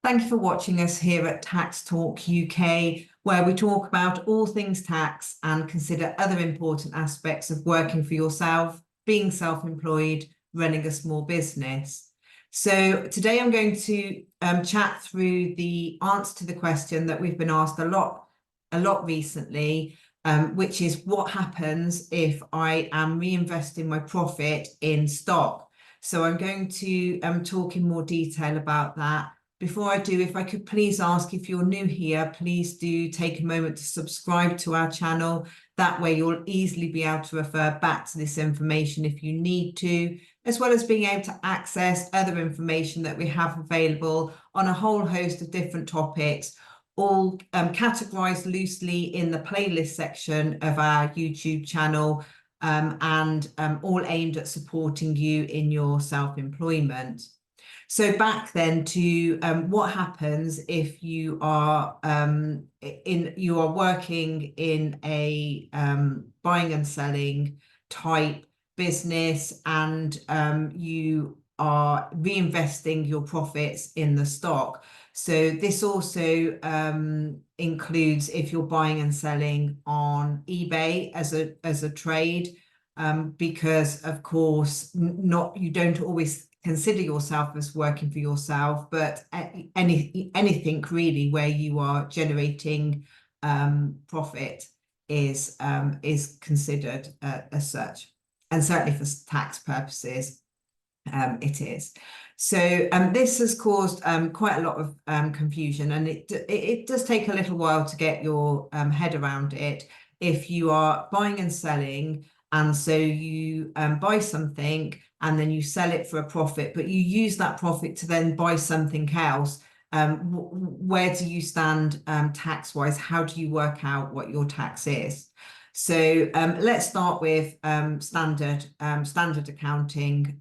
Thank you for watching us here at Tax Talk UK, where we talk about all things tax and consider other important aspects of working for yourself, being self-employed, running a small business. So today I'm going to chat through the answer to the question that we've been asked a lot recently, which is what happens if I am reinvesting my profit in stock. So I'm going to talk in more detail about that. Before I do, if I could please ask, if you're new here, please do take a moment to subscribe to our channel. That way you'll easily be able to refer back to this information if you need to, as well as being able to access other information that we have available on a whole host of different topics, all categorized loosely in the playlist section of our YouTube channel, and all aimed at supporting you in your self-employment. So back then to what happens if you are working in a buying and selling type business, and you are reinvesting your profits in the stock. So this also includes if you're buying and selling on eBay as a trade, because of course you don't always consider yourself as working for yourself, but anything really where you are generating profit is considered as such, and certainly for tax purposes it is. So this has caused quite a lot of confusion, and it does take a little while to get your head around it. If you are buying and selling, and so you buy something and then you sell it for a profit, but you use that profit to then buy something else, where do you stand tax-wise? How do you work out what your tax is? So let's start with standard accounting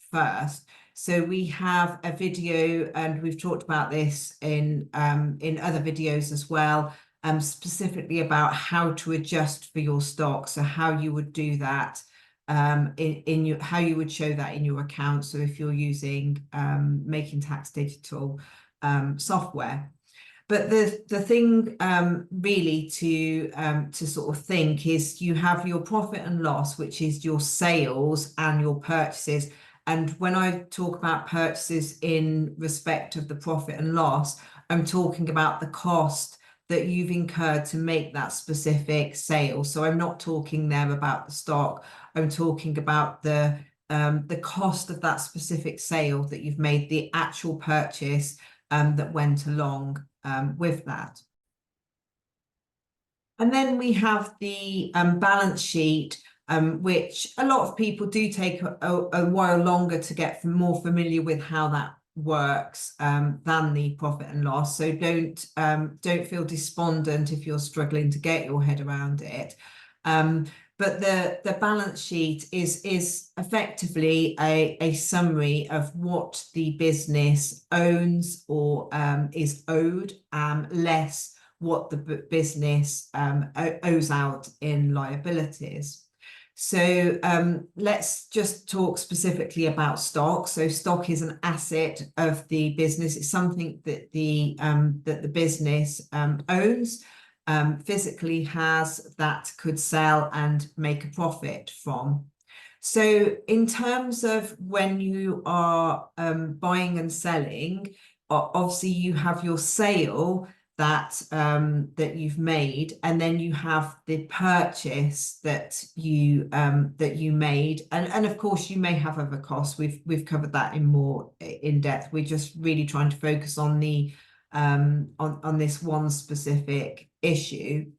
first. So we have a video, and we've talked about this in other videos as well, specifically about how to adjust for your stock. So how you would do that, how you would show that in your account. So if you're using Making Tax Digital software. But the thing really to sort of think is you have your profit and loss, which is your sales and your purchases. And when I talk about purchases in respect of the profit and loss, I'm talking about the cost that you've incurred to make that specific sale. So I'm not talking there about the stock. I'm talking about the cost of that specific sale that you've made, the actual purchase that went along with that. And then we have the balance sheet, which a lot of people do take a while longer to get more familiar with how that works than the profit and loss. So don't feel despondent if you're struggling to get your head around it. But the balance sheet is effectively a summary of what the business owns or is owed, less what the business owes out in liabilities. So let's just talk specifically about stock. So stock is an asset of the business. It's something that the business owns, physically has, that could sell and make a profit from. So in terms of when you are buying and selling, obviously you have your sale that you've made, and then you have the purchase that you made, and of course you may have other costs. We've covered that in more in depth. We're just really trying to focus on the on this one specific issue.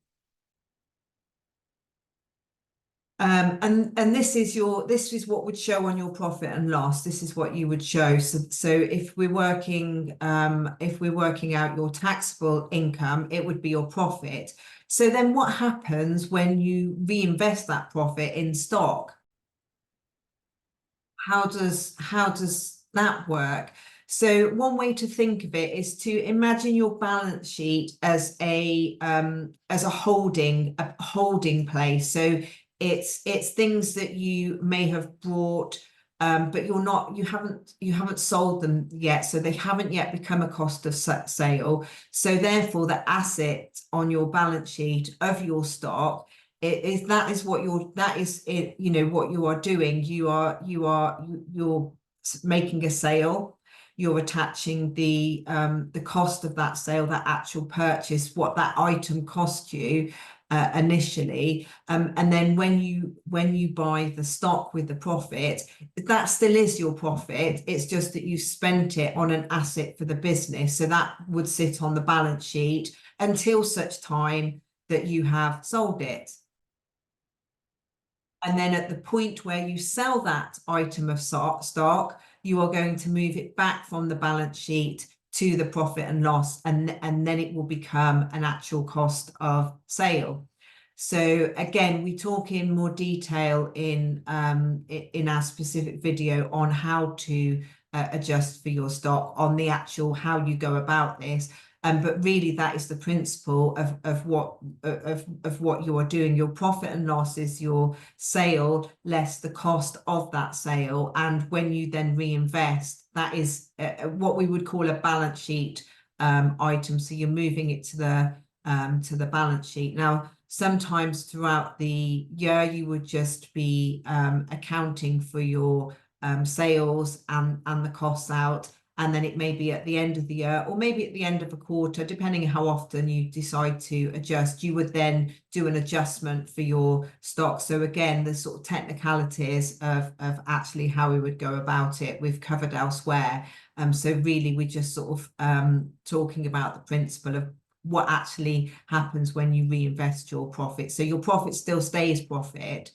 And this is what would show on your profit and loss. This is what you would show. So if we're working out your taxable income, it would be your profit. So then what happens when you reinvest that profit in stock? How does that work? So one way to think of it is to imagine your balance sheet as a holding place. So it's things that you may have brought but you haven't sold them yet, so they haven't yet become a cost of sale. So therefore, the asset on your balance sheet of your stock that is what what you are doing. You're making a sale. You're attaching the cost of that sale, that actual purchase, what that item cost you initially, and then when you buy the stock with the profit, that still is your profit. It's just that you spent it on an asset for the business, so that would sit on the balance sheet until such time that you have sold it. And then at the point where you sell that item of stock, you are going to move it back from the balance sheet to the profit and loss, and then it will become an actual cost of sale. So again, we talk in more detail in our specific video on how to adjust for your stock, on the actual how you go about this. But really, that is the principle of what you are doing. Your profit and loss is your sale less the cost of that sale, and when you then reinvest, that is what we would call a balance sheet item. So you're moving it to the balance sheet. Now, sometimes throughout the year, you would just be accounting for your sales and the costs out. And then it may be at the end of the year, or maybe at the end of a quarter, depending on how often you decide to adjust, you would then do an adjustment for your stock. So again, the sort of technicalities of actually how we would go about it, we've covered elsewhere. So really, we're just sort of talking about the principle of what actually happens when you reinvest your profit. So your profit still stays profit.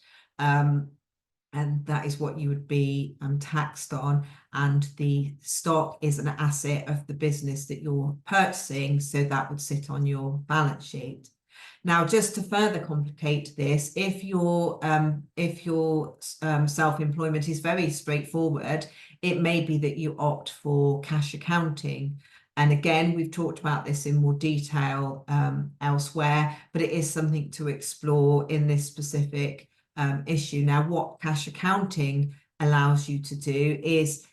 And that is what you would be taxed on. And the stock is an asset of the business that you're purchasing, so that would sit on your balance sheet. Now, just to further complicate this, if your self-employment is very straightforward, it may be that you opt for cash accounting. And again, we've talked about this in more detail elsewhere, but it is something to explore in this specific issue. Now, what cash accounting allows you to do is,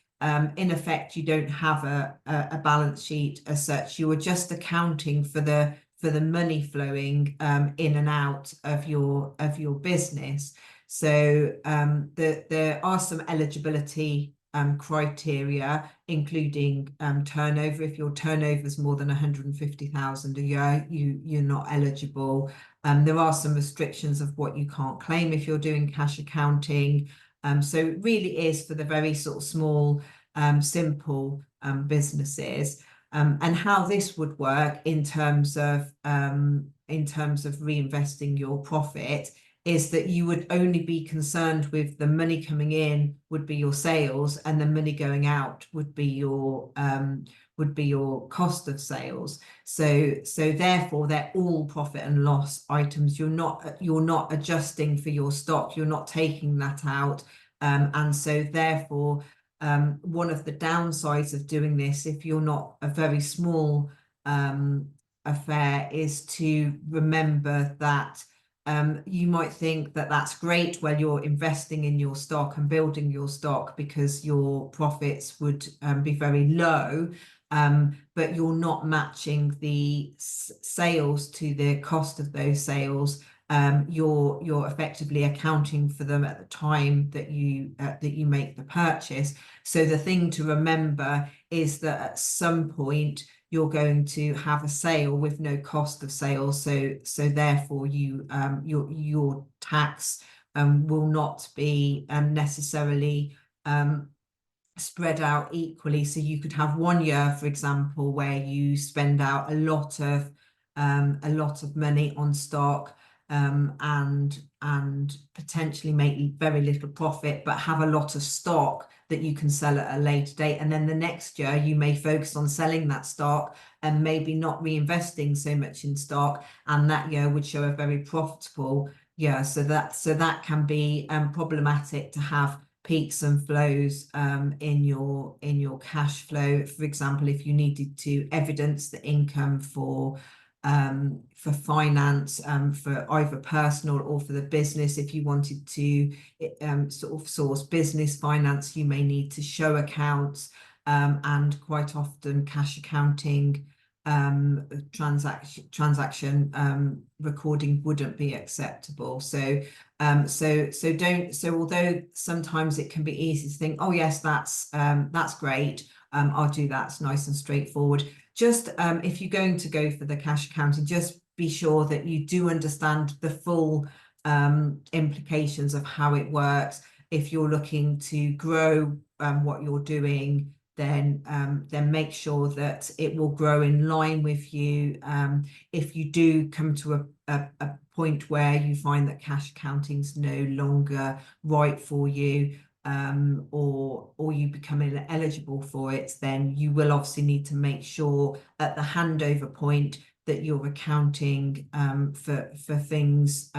in effect, you don't have a balance sheet as such. You are just accounting for the money flowing in and out of your business. So there are some eligibility criteria, including turnover. If your turnover is more than 150,000 a year, you're not eligible. There are some restrictions of what you can't claim if you're doing cash accounting. So it really is for the very sort of small, simple businesses. And how this would work in terms of reinvesting your profit is that you would only be concerned with the money coming in would be your sales, and the money going out would be your cost of sales. So therefore, they're all profit and loss items. You're not adjusting for your stock. You're not taking that out, and so therefore, one of the downsides of doing this, if you're not a very small affair, is to remember that you might think that that's great when you're investing in your stock and building your stock, because your profits would be very low, but you're not matching the sales to the cost of those sales. You're effectively accounting for them at the time that you make the purchase. So the thing to remember is that at some point you're going to have a sale with no cost of sales. So therefore your tax will not be necessarily spread out equally. So you could have 1 year, for example, where you spend out a lot of money on stock, and potentially make very little profit, but have a lot of stock that you can sell at a later date. And then the next year you may focus on selling that stock and maybe not reinvesting so much in stock, and that year would show a very profitable year. So that can be problematic to have peaks and flows in your cash flow. For example, if you needed to evidence the income for for finance, for either personal or for the business. If you wanted to sort of source business finance, you may need to show accounts, and quite often cash accounting transaction recording wouldn't be acceptable. So although sometimes it can be easy to think, oh yes, that's great, I'll do that, it's nice and straightforward. Just if you're going to go for the cash accounting, just be sure that you do understand the full implications of how it works. If you're looking to grow what you're doing, then make sure that it will grow in line with you. If you do come to a point where you find that cash accounting is no longer right for you, or you become eligible for it, then you will obviously need to make sure at the handover point that you're accounting for things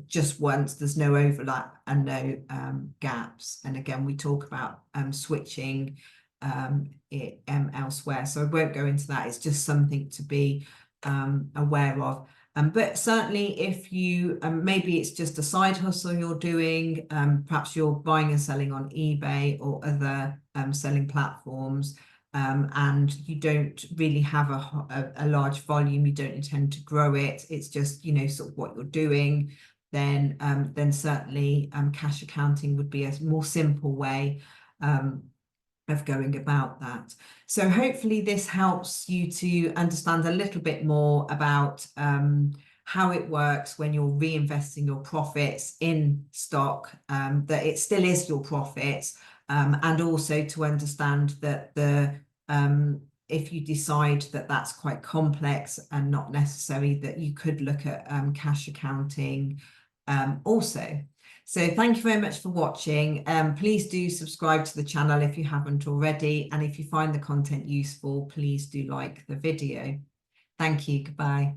just once, there's no overlap and no gaps. And again, we talk about switching it elsewhere, so I won't go into that. It's just something to be aware of. But certainly if you, maybe it's just a side hustle you're doing, perhaps you're buying and selling on eBay or other selling platforms, and you don't really have a large volume, you don't intend to grow it, it's just, you know, sort of what you're doing, then certainly cash accounting would be a more simple way of going about that. So hopefully this helps you to understand a little bit more about how it works when you're reinvesting your profits in stock, that it still is your profits, and also to understand that if you decide that that's quite complex and not necessary, that you could look at cash accounting also. So thank you very much for watching. Please do subscribe to the channel if you haven't already. And if you find the content useful, please do like the video. Thank you. Goodbye.